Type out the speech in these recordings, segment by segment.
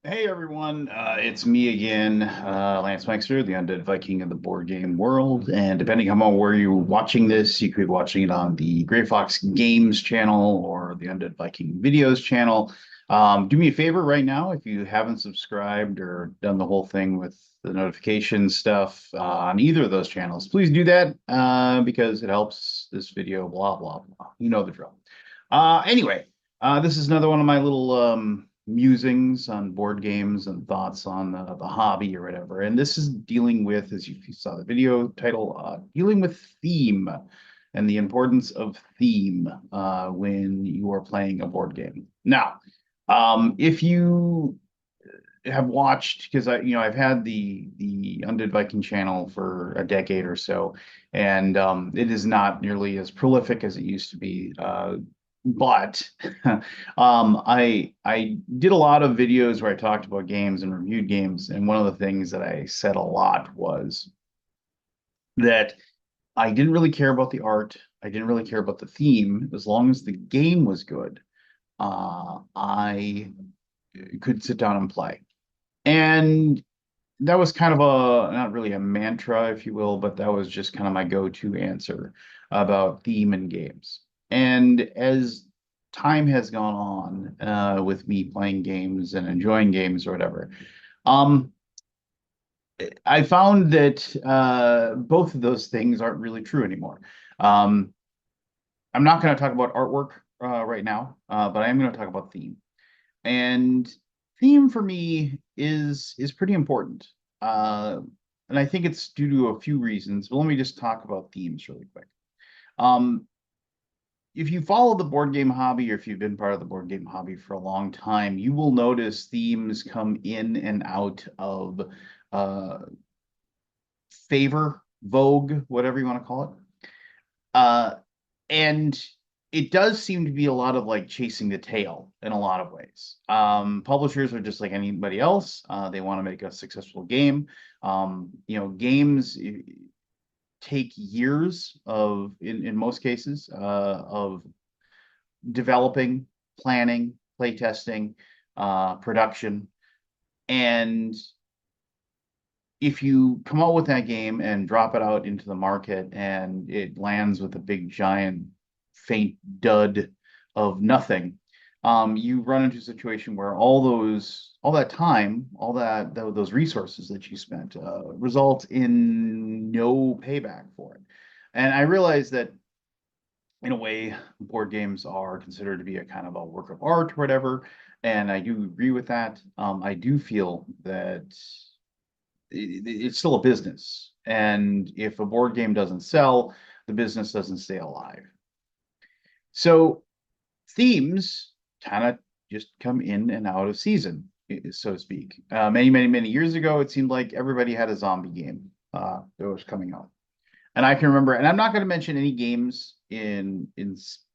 Hey everyone, it's me again, Lance Meixer, the Undead Viking of the board game world. And depending on where you're watching this, you could be watching it on the Gray Fox Games channel or the Undead Viking Videos channel. Do me a favor right now, if you haven't subscribed or done the whole thing with the notification stuff on either of those channels, please do that because it helps this video, blah, blah, blah. You know the drill. Anyway, this is another one of my little musings on board games and thoughts on the hobby or whatever. And this is dealing with, as you saw the video title, dealing with theme and the importance of theme when you are playing a board game. Now, if you have watched, because I've had the Undead Viking channel for a decade or so, and it is not nearly as prolific as it used to be. But I did a lot of videos where I talked about games and reviewed games, and one of the things that I said a lot was that I didn't really care about the art. I didn't really care about the theme. As long as the game was good, I could sit down and play. And that was kind of not really a mantra, if you will, but that was just kind of my go-to answer about theme and games. And as time has gone on with me playing games and enjoying games or whatever, um, I found that both of those things aren't really true anymore. Um, I'm not going to talk about artwork right now, but I am going to talk about theme. And theme for me is pretty important. Uh, and I think it's due to a few reasons, but let me just talk about themes really quick. Um, if you follow the board game hobby or if you've been part of the board game hobby for a long time, you will notice themes come in and out of uh, favor, vogue, whatever you want to call it. Uh, and it does seem to be a lot of like chasing the tail in a lot of ways. Publishers are just like anybody else. They want to make a successful game. Games take years of, in most cases, of developing, planning, play testing, production. And if you come out with that game and drop it out into the market and it lands with a big giant faint dud of nothing, you run into a situation where all that time, those resources that you spent result in no payback for it. And I realize that in a way, board games are considered to be a kind of a work of art or whatever, and I do agree with that. I do feel that it's still a business. And if a board game doesn't sell, the business doesn't stay alive. So themes kind of just come in and out of season, so to speak. Many years ago, it seemed like everybody had a zombie game that was coming out. And I can remember, and I'm not going to mention any games in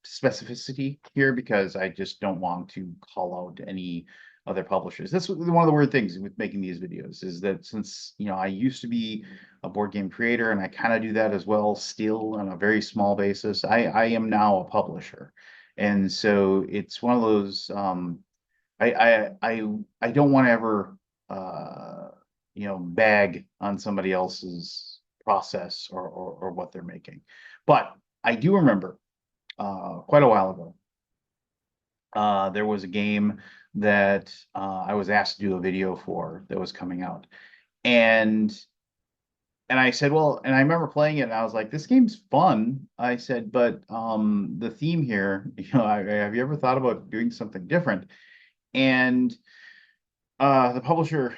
specificity here because I just don't want to call out any other publishers. That's one of the weird things with making these videos is that since I used to be a board game creator and I kind of do that as well, still on a very small basis. I am now a publisher, and so it's one of those. I don't want to ever bag on somebody else's process or what they're making. But I do remember quite a while ago, there was a game that I was asked to do a video for that was coming out. And I said, well, and I remember playing it and I was like, this game's fun. I said, but the theme here, have you ever thought about doing something different? And the publisher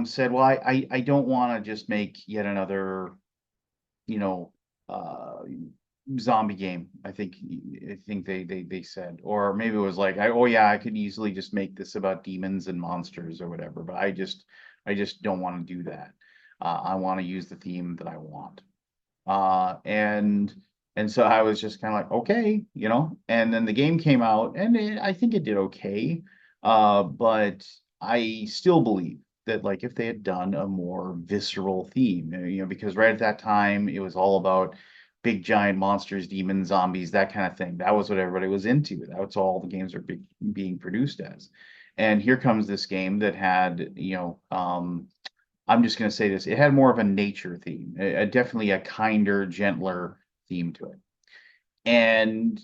said, well, I don't want to just make yet another you know, uh, zombie game. I think they said, or maybe it was like, oh yeah, I could easily just make this about demons and monsters or whatever. But I just don't want to do that. I want to use the theme that I want. And so I was just kind of like, okay, And then the game came out, and I think it did okay. But I still believe that like if they had done a more visceral theme, because right at that time it was all about big giant monsters, demons, zombies, that kind of thing. That was what everybody was into. That was all the games were being produced as. And here comes this game that had, I'm just going to say this, it had more of a nature theme, definitely a kinder, gentler theme to it. And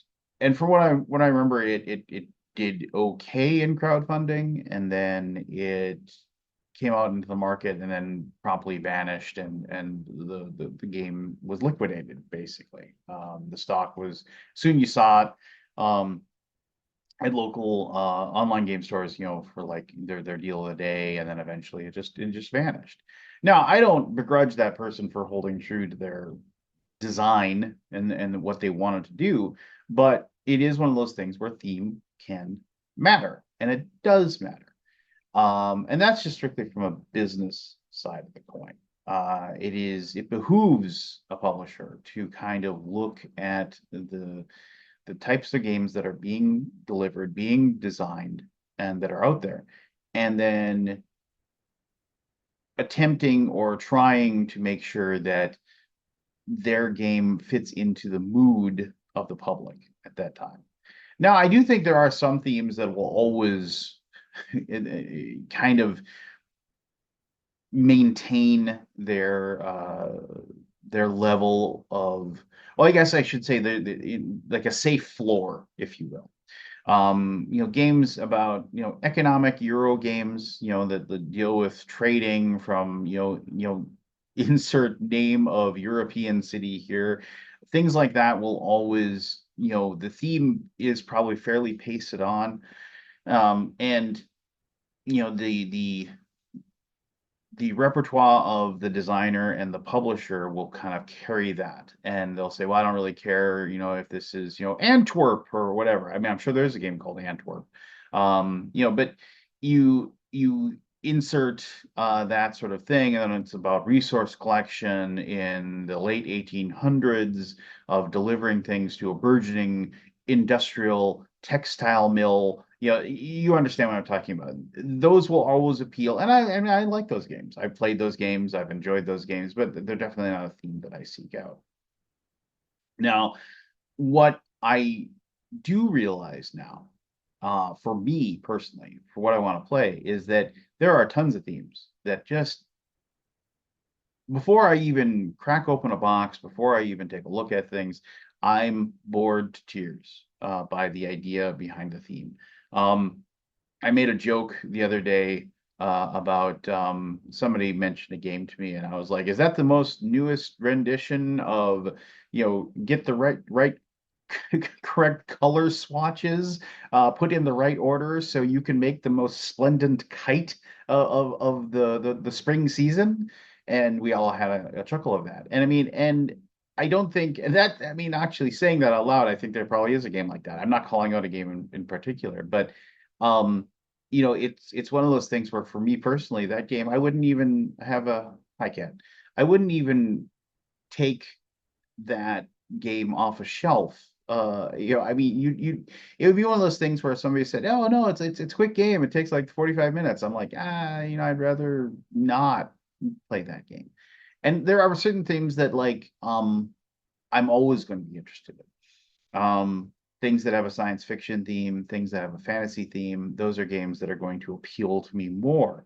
from what I remember, it did okay in crowdfunding, and then it came out into the market and then promptly vanished, and the game was liquidated basically. The stock was soon you saw it at local online game stores, for like their deal of the day, and then eventually it just vanished. Now, I don't begrudge that person for holding true to their design and what they wanted to do, but it is one of those things where theme can matter, and it does matter. And that's just strictly from a business side of the coin. It behooves a publisher to kind of look at the types of games that are being delivered, being designed, and that are out there, and then attempting or trying to make sure that their game fits into the mood of the public at that time. Now, I do think there are some themes that will always kind of maintain their level of, well, I guess I should say like a safe floor, if you will. Games about, economic Euro games, that deal with trading from, insert name of European city here. Things like that will always, the theme is probably fairly pasted on. And the repertoire of the designer and the publisher will kind of carry that, and they'll say, well, I don't really care, if this is, Antwerp or whatever. I mean, I'm sure there's a game called Antwerp. But you insert that sort of thing, and then it's about resource collection in the late 1800s of delivering things to a burgeoning industrial textile mill. You understand what I'm talking about. Those will always appeal, and I like those games. I've played those games, I've enjoyed those games, but they're definitely not a theme that I seek out. Now, what I do realize now, for me personally, for what I want to play, is that there are tons of themes that just, before I even crack open a box, before I even take a look at things, I'm bored to tears by the idea behind the theme. I made a joke the other day about somebody mentioned a game to me, and I was like, "Is that the most newest rendition of, get the right correct color swatches, put in the right order so you can make the most splendid kite of the spring season?" And we all had a chuckle of that. And I mean, and I don't think that, I mean, actually saying that out loud, I think there probably is a game like that. I'm not calling out a game in particular, but um, it's one of those things where for me personally, that game, I wouldn't even have a, I can't, I wouldn't even take that game off a shelf. I mean, it would be one of those things where somebody said, "Oh no, it's a quick game. It takes like 45 minutes." I'm like, I'd rather not play that game. And there are certain things that like I'm always going to be interested in. Things that have a science fiction theme, things that have a fantasy theme, those are games that are going to appeal to me more.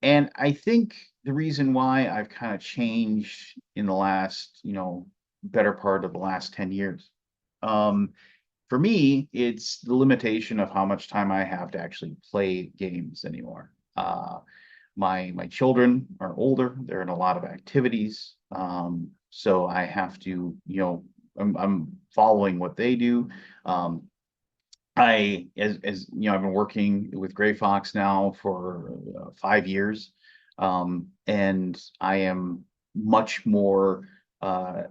And I think the reason why I've kind of changed in the last, better part of the last 10 years. For me, it's the limitation of how much time I have to actually play games anymore. My children are older; they're in a lot of activities, so I have to, I'm following what they do. Um, as I've been working with Gray Fox now for 5 years, and I am much more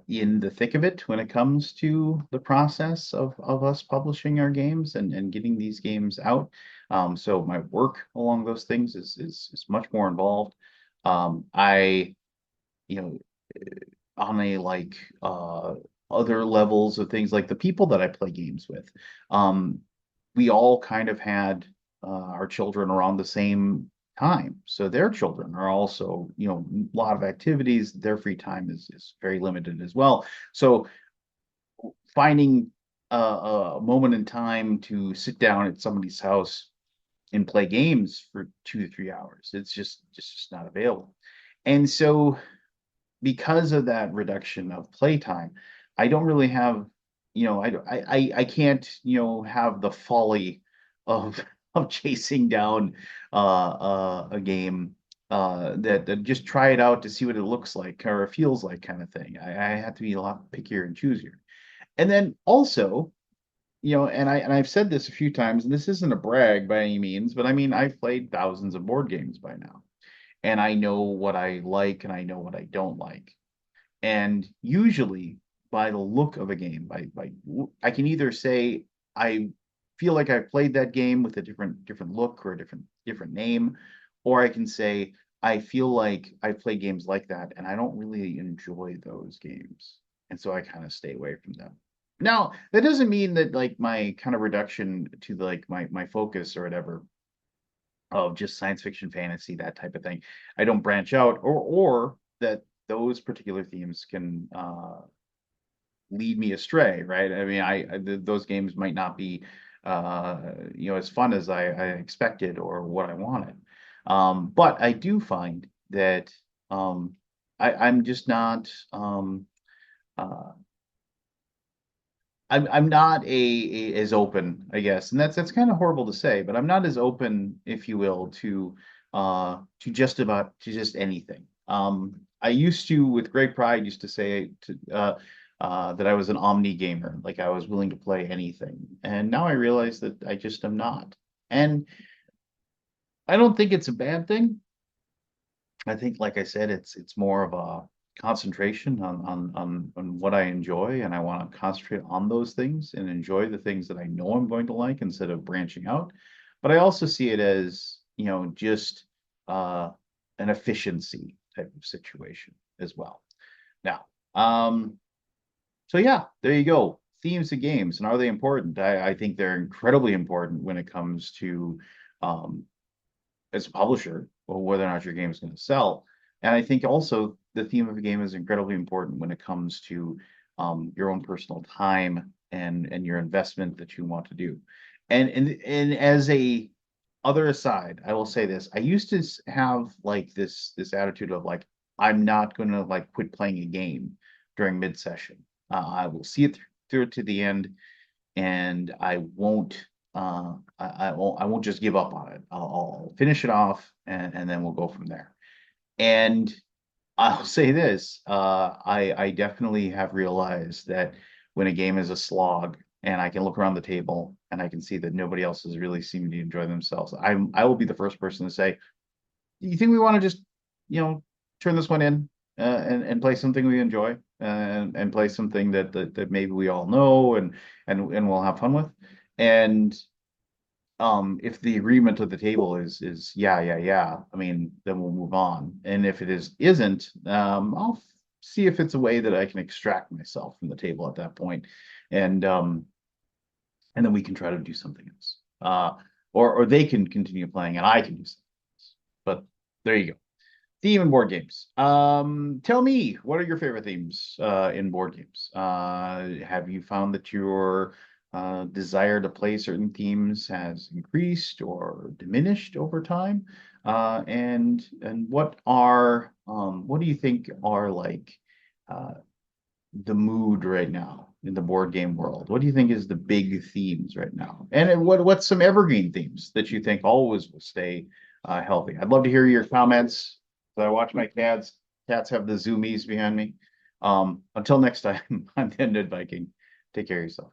in the thick of it when it comes to the process of us publishing our games and getting these games out. So my work along those things is much more involved. I, you know, on a like other levels of things, like the people that I play games with. Um, we all kind of had our children around the same time. So their children are also, a lot of activities. Their free time is very limited as well. So finding a moment in time to sit down at somebody's house and play games for 2 to 3 hours, it's just not available. And so because of that reduction of playtime, I don't really have, I can't, have the folly of of chasing down a game that just try it out to see what it looks like or feels like kind of thing. I have to be a lot pickier and choosier. And then also, and I've said this a few times, and this isn't a brag by any means, but I mean I've played thousands of board games by now, and I know what I like and I know what I don't like. And usually, by the look of a game, I can either say I feel like I've played that game with a different look or a different name, or I can say I feel like I've played games like that and I don't really enjoy those games. And so I kind of stay away from them. Now, that doesn't mean that like my kind of reduction to like my focus or whatever of just science fiction, fantasy, that type of thing. I don't branch out, or that those particular themes can lead me astray, right? I mean, those games might not be as fun as I expected or what I wanted. But I do find that I'm just not uh, I'm not as open, I guess, and that's kind of horrible to say, but I'm not as open, if you will, to just anything. I used to, with great pride, used to say that I was an omni gamer, like I was willing to play anything, and now I realize that I just am not, and I don't think it's a bad thing. I think, like I said, it's more of a concentration on what I enjoy, and I want to concentrate on those things and enjoy the things that I know I'm going to like instead of branching out. But I also see it as, just uh, an efficiency type of situation as well. Now, so yeah, there you go. Themes of games, and are they important? I think they're incredibly important when it comes to um, as a publisher or whether or not your game is going to sell. And I think also the theme of a game is incredibly important when it comes to your own personal time and your investment that you want to do. And as a other aside, I will say this: I used to have like this attitude of like I'm not going to like quit playing a game during mid session. I will see it through it to the end, and I won't just give up on it. I'll finish it off and then we'll go from there. And I'll say this, I definitely have realized that when a game is a slog and I can look around the table and I can see that nobody else is really seeming to enjoy themselves, I will be the first person to say, do you think we want to just, turn this one in and play something we enjoy and play something that maybe we all know and we'll have fun with. And if the agreement of the table is yeah, yeah, yeah, I mean, then we'll move on. And if it isn't, I'll see if it's a way that I can extract myself from the table at that point, and and then we can try to do something else. Or they can continue playing and I can do something else. But there you go. Theme and board games. Tell me, what are your favorite themes in board games? Have you found that your desire to play certain themes has increased or diminished over time? And what do you think are like uh, the mood right now in the board game world? What do you think is the big themes right now? And what's some evergreen themes that you think always will stay healthy? I'd love to hear your comments. So I watch my cats. Cats have the zoomies behind me. Until next time, I'm the Undead Viking. Take care of yourself.